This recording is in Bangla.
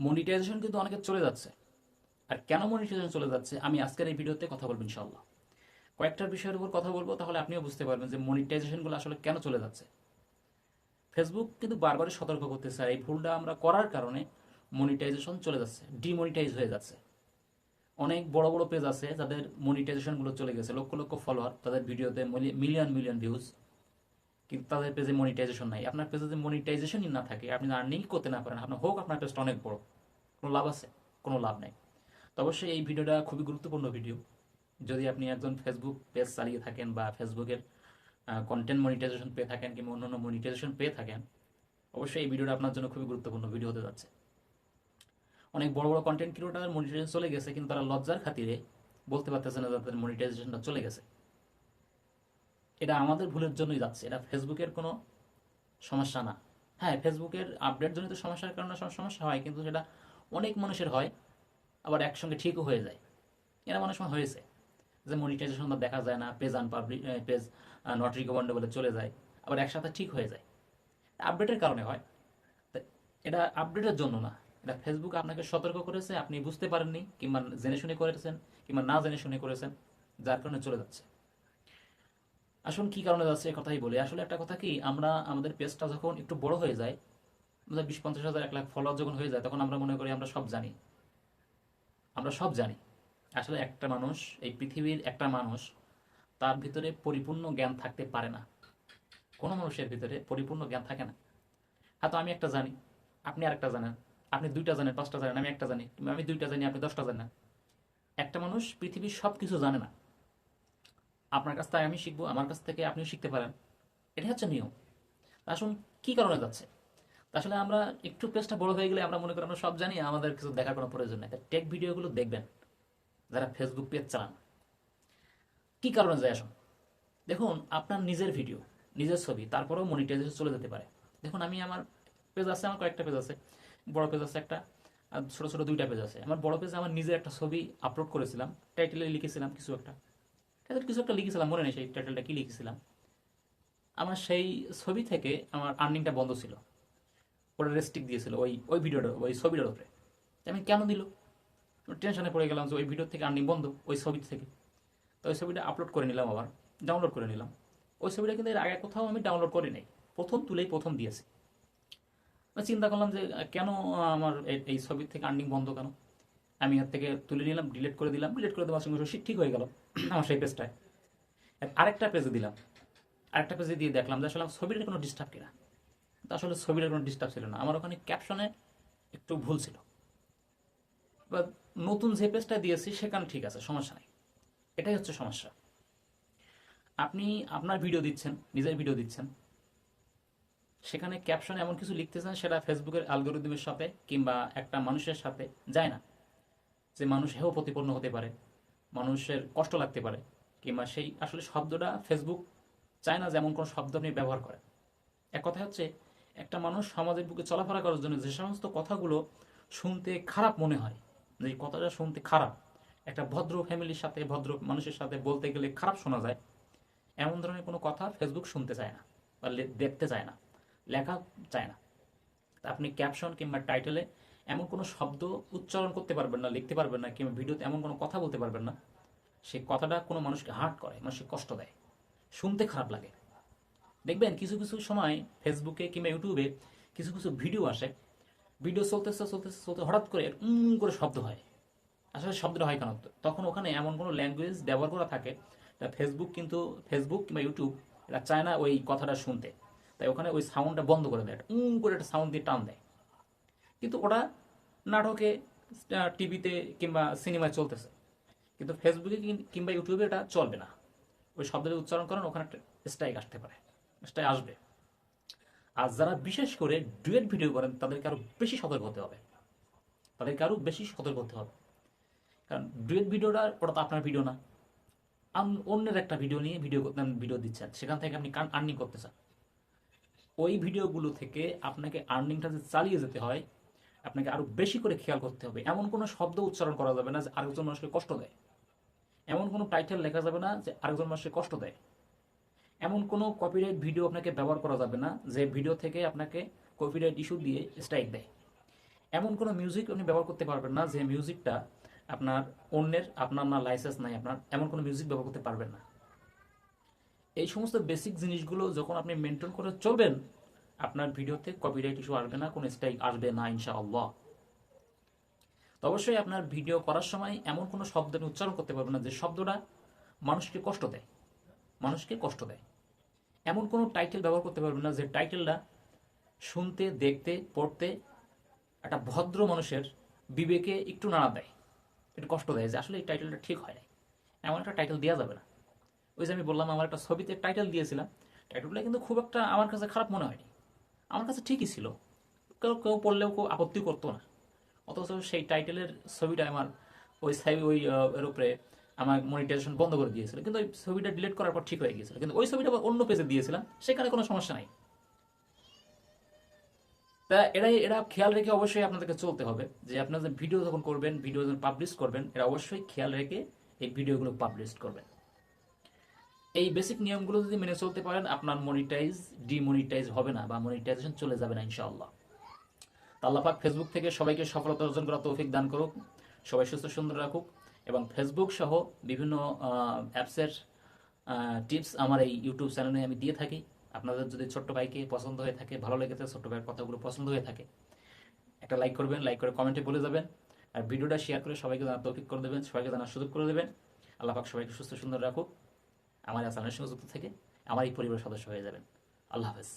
মনিটাইজেশন কিন্তু অনেকে চলে যাচ্ছে। আর কেন মনিটাইজেশন চলে যাচ্ছে আমি আজকের এই ভিডিওতে কথা বলবো ইনশাল্লাহ। কয়েকটা বিষয়ের উপর কথা বলবো, তাহলে আপনিও বুঝতে পারবেন যে মনিটাইজেশনগুলো আসলে কেন চলে যাচ্ছে। ফেসবুক কিন্তু বারবারই সতর্ক করতেছে, আর এই ভুলটা আমরা করার কারণে মনিটাইজেশন চলে যাচ্ছে, ডিমনিটাইজ হয়ে যাচ্ছে। অনেক বড় বড় পেজ আছে যাদের মনিটাইজেশনগুলো চলে গেছে, লক্ষ লক্ষ ফলোয়ার, তাদের ভিডিওতে মিলিয়ন মিলিয়ন ভিউজ, কিন্তু তাদের পেজে মনিটাইজেশন নাই। আপনার পেজে যদি মনিটাইজেশনই না থাকে, আপনি আর্নিং করতে না পারেন, আপনার হোক আপনার পেজটা অনেক বড়, কোনো লাভ আছে? কোনো লাভ নেই। তো অবশ্যই এই ভিডিওটা খুবই গুরুত্বপূর্ণ ভিডিও। যদি আপনি একজন ফেসবুক পেজ চালিয়ে থাকেন বা ফেসবুকের কন্টেন্ট মনিটাইজেশন পেয়ে থাকেন কিংবা অন্যান্য মনিটাইজেশন পেয়ে থাকেন, অবশ্যই এই ভিডিওটা আপনার জন্য খুবই গুরুত্বপূর্ণ ভিডিও হতে যাচ্ছে। অনেক বড় বড় কন্টেন্ট ক্রিয়েটর মনিটাইজেশন চলে গেছে, কিন্তু তারা লজ্জার খাতিরে বলতে পারতেছে না তাদের মনিটাইজেশনটা চলে গেছে। এটা আমাদের ভুলের জন্যই যাচ্ছে, এটা ফেসবুকের কোনো সমস্যা না। হ্যাঁ, ফেসবুকের আপডেট জনিত সমস্যার কারণে সমস্যা হয়, কিন্তু সেটা অনেক মানুষের হয়, আবার একসঙ্গে ঠিকও হয়ে যায়। এরা অনেক সময় হয়েছে যে মনিটাইজেশনটা দেখা যায় না, পেজ আনপাবলিক, পেজ নট রিকমেন্ডেবলে চলে যায়, আবার একসাথে ঠিক হয়ে যায়। আপডেটের কারণে হয়। তা এটা আপডেটের জন্য না, এটা ফেসবুক আপনাকে সতর্ক করেছে, আপনি বুঝতে পারেননি কিংবা জেনে শুনে করেছেন কিংবা না জেনে শুনে করেছেন, যার কারণে চলে যাচ্ছে। আসুন কি কারণে যাচ্ছে এ কথাই বলি। আসলে একটা কথা কি, আমরা আমাদের পেজটা যখন একটু বড় হয়ে যায়, আমাদের 20-50 হাজার 1 লাখ ফলোয়ার যখন হয়ে যায়, তখন আমরা মনে করি আমরা সব জানি, আমরা সব জানি। আসলে একটা মানুষ, এই পৃথিবীর একটা মানুষ, তার ভিতরে পরিপূর্ণ জ্ঞান থাকতে পারে না। কোনো মানুষের ভিতরে পরিপূর্ণ জ্ঞান থাকে না। হয়তো আমি একটা জানি, আপনি আরেকটা জানেন, আপনি দুইটা জানেন, পাঁচটা জানেন, আমি একটা জানি, কিংবা আমি দুইটা জানি, আপনি 10টা জানেন। একটা মানুষ পৃথিবীর সব কিছু জানে না। আপনার কাছ থেকে আমি শিখবো, আমার কাছ থেকে আপনিও শিখতে পারেন, এটা হচ্ছে নিয়ম। আসুন কি কারণে যাচ্ছে। আসলে আমরা একটু পেজটা বড় হয়ে গেলে আমরা মনে করি আমরা সব জানি, আমাদের কিছু দেখার কোনো প্রয়োজন নেই। টেক ভিডিওগুলো দেখবেন যারা ফেসবুক পেজ চালান। কি কারণে যায় আসুন। দেখুন, আপনার নিজের ভিডিও, নিজের ছবি, তারপরেও মনিটাইজেশন চলে যেতে পারে। দেখুন, আমি আমার পেজ আছে, আমার কয়েকটা পেজ আছে, বড় পেজ আছে একটা, আর ছোট ছোট দুইটা পেজ আছে। আমার বড় পেজে আমার নিজের একটা ছবি আপলোড করেছিলাম, টাইটেলে লিখেছিলাম কিছু একটা, টাইটেল কিছু একটা লিখেছিলাম, মনে নেই সেই টাইটেলটা কি লিখেছিলাম। আমার সেই ছবি থেকে আমার আর্নিংটা বন্ধ ছিল, ওটা রেস্ট্রিক্ট দিয়েছিল ওই ওই ভিডিওটার, ওই ছবিটার উপরে। আমি কেন দিল, টেনশনে পড়ে গেলাম যে ওই ভিডিও থেকে আর্নিং বন্ধ, ওই ছবি থেকে। তো ওই ছবিটা আপলোড করে নিলাম, আবার ডাউনলোড করে নিলাম। ওই ছবিটা কিন্তু এর আগে কোথাও আমি ডাউনলোড করি নাই, প্রথম তুলেই প্রথম দিয়েছি। আমি চিন্তা করলাম যে কেন আমার এই ছবির থেকে আর্নিং বন্ধ কেন। আমি এর থেকে তুলে নিলাম, ডিলিট করে দিলাম, ডিলিট করে দেওয়ার সঙ্গে সঙ্গে ঠিক হয়ে গেল আমার সেই পেজটায়। আরেকটা পেজে দিলাম, আরেকটা পেজে দিয়ে দেখলাম যে আসলে আমার ছবিটার কোনো ডিস্টার্ব কিনা। তো আসলে ছবিটার কোনো ডিস্টার্ব ছিল না, আমার ওখানে ক্যাপশনে একটু ভুল ছিল। এবার নতুন যে পেজটা দিয়েছি সেখানে ঠিক আছে, সমস্যা নেই। এটাই হচ্ছে সমস্যা। আপনি আপনার ভিডিও দিচ্ছেন, নিজের ভিডিও দিচ্ছেন, সেখানে ক্যাপশনে এমন কিছু লিখতেছেন সেটা ফেসবুকের অ্যালগরিদমের সাথে কিংবা একটা মানুষের সাথে যায় না। যে মানুষ হেয় প্রতিপন্ন হতে পারে, মানুষের কষ্ট লাগতে পারে, কিংবা সেই আসলে শব্দটা ফেসবুক চায় না যেমন কোনো শব্দ আপনি ব্যবহার করেন। এক কথা হচ্ছে, একটা মানুষ সমাজের বুকে চলাফেরা করার জন্য যে সমস্ত কথাগুলো শুনতে খারাপ মনে হয়, যে কথাটা শুনতে খারাপ, একটা ভদ্র ফ্যামিলির সাথে, ভদ্র মানুষের সাথে বলতে গেলে খারাপ শোনা যায়, এমন ধরনের কোনো কথা ফেসবুক শুনতে চায় না বা দেখতে চায় না, লেখা চায় না। তা আপনি ক্যাপশন কিংবা টাইটেলে এমন কোনো শব্দ উচ্চারণ করতে পারবেন না, লিখতে পারবেন না, কিংবা ভিডিওতে এমন কোনো কথা বলতে পারবেন না সেই কথাটা কোনো মানুষকে হার্ট করে, মানুষকে কষ্ট দেয়, শুনতে খারাপ লাগে। দেখবেন কিছু কিছু সময় ফেসবুকে কিংবা ইউটিউবে কিছু কিছু ভিডিও আসে, ভিডিও চলতেছে চলতেছে চলতে হঠাৎ করে করে শব্দ হয়। আসলে শব্দটা হয় কেন, তখন ওখানে এমন কোনো ল্যাঙ্গুয়েজ ব্যবহার করা থাকে, ফেসবুক কিন্তু, ফেসবুক কিংবা ইউটিউব এরা চায় না ওই কথাটা শুনতে, তাই ওখানে ওই সাউন্ডটা বন্ধ করে দেয়, করে একটা সাউন্ড দিয়ে টান দেয়। কিন্তু ওটা নাটকে, টিভিতে কিংবা সিনেমায় চলতেছে, কিন্তু ফেসবুকে কিংবা ইউটিউবে এটা চলবে না। ওই শব্দটা উচ্চারণ করেন, ওখানে একটা স্ট্রাইক আসতে পারে, স্ট্রাইক আসবে। আর যারা বিশেষ করে ডুয়েট ভিডিও করেন তাদেরকে আরো বেশি সতর্ক হতে হবে, তাদেরকে আরো বেশি সতর্ক হতে হবে। কারণ ডুয়েট ভিডিওটা, ওটা তো আপনার ভিডিও না, অন্যের একটা ভিডিও নিয়ে ভিডিও দিচ্ছেন, সেখান থেকে আপনি আর্নিং করতে চান। ওই ভিডিওগুলো থেকে আপনাকে আর্নিংটা যে চালিয়ে যেতে হয়, আপনাকে আরো বেশি করে খেয়াল করতে হবে। এমন কোনো শব্দ উচ্চারণ করা যাবে না যে আরেকজন মানুষকে কষ্ট দেয়, এমন কোনো টাইটেল লেখা যাবে না যে আরেকজন মানুষকে কষ্ট দেয়, এমন কোনো কপিরাইট ভিডিও আপনাকে ব্যবহার করা যাবে না যে ভিডিও থেকে আপনাকে কপিরাইট ইস্যু দিয়ে স্ট্রাইক দেয়। এমন কোনো মিউজিক আপনি ব্যবহার করতে পারবেন না যে মিউজিকটা আপনার অন্যের, আপনার না লাইসেন্স নাই আপনার, এমন কোনো মিউজিক ব্যবহার করতে পারবেন না। এই সমস্ত বেসিক জিনিসগুলো যখন আপনি মেনটেন করে চলবেন, আপনার ভিডিওতে কপিরাইট ইস্যু আসবে না, কোনো স্ট্রাইক আসবে না ইনশাআল্লাহ। তো অবশ্যই আপনার ভিডিও করার সময় এমন কোনো শব্দ আপনি উচ্চারণ করতে পারবেন না যে শব্দটা মানুষকে কষ্ট দেয়, মানুষকে কষ্ট দেয়। এমন কোনো টাইটেল ব্যবহার করতে পারবেন না যে টাইটেলটা শুনতে, দেখতে, পড়তে একটা ভদ্র মানুষের বিবেকে একটু নাড়া দেয়, একটু কষ্ট দেয় যে আসলে এই টাইটেলটা ঠিক হয় না। এমন একটা টাইটেল দেওয়া যাবে না। ওই যে আমি বললাম আমার একটা ছবিতে টাইটেল দিয়েছিলাম, টাইটেলটা কিন্তু খুব একটা আমার কাছে খারাপ মনে হয়নি, আমার কাছে ঠিকই ছিল, কেউ কেউ পড়লেও কেউ আপত্তি করতো না। অথচ সেই টাইটেলের ছবিটা আমার ওই এর উপরে আমার মনিটাইজেশন বন্ধ করে দিয়েছিল, কিন্তু ওই ছবিটা ডিলিট করার পর ঠিক হয়ে গিয়েছিল। কিন্তু ওই ছবিটা আবার অন্য পেজে দিয়েছিলাম, সেখানে কোনো সমস্যা নাই। তা এরা খেয়াল রেখে অবশ্যই আপনাদেরকে চলতে হবে যে আপনারা যে ভিডিও যখন করবেন, ভিডিও যখন পাবলিশ করবেন, এরা অবশ্যই খেয়াল রেখে এই ভিডিওগুলো পাবলিশ করবেন। এই বেসিক নিয়মগুলো যদি মেনে চলতে পারেন, আপনার মনিটাইজ ডিমনিটাইজ হবে না বা মনিটাইজেশন চলে যাবে না ইনশাআল্লাহ। তা আল্লাহ পাক ফেসবুক থেকে সবাইকে সফলতা অর্জন করার তৌফিক দান করুক, সবাই সুস্থ সুন্দর রাখুক, এবং ফেসবুক সহ বিভিন্ন অ্যাপসের টিপস আমার এই ইউটিউব চ্যানেলে আমি দিয়ে থাকি। আপনাদের যদি ছোট্ট ভাইকে পছন্দ হয়ে থাকে, ভালো লেগেছে, ছোট্ট ভাইয়ের কথাগুলো পছন্দ হয়ে থাকে, একটা লাইক করবেন, লাইক করে কমেন্টে বলে যাবেন, আর ভিডিওটা শেয়ার করে সবাইকে জানার তৌফিক করে দেবেন, সবাইকে জানার সুযোগ করে দেবেন। আল্লাহ পাক সবাইকে সুস্থ সুন্দর রাখুক, আমার এই চ্যানেলের সঙ্গে যুক্ত থেকে আমার এই পরিবারের সদস্য হয়ে যাবেন। আল্লাহ হাফেজ।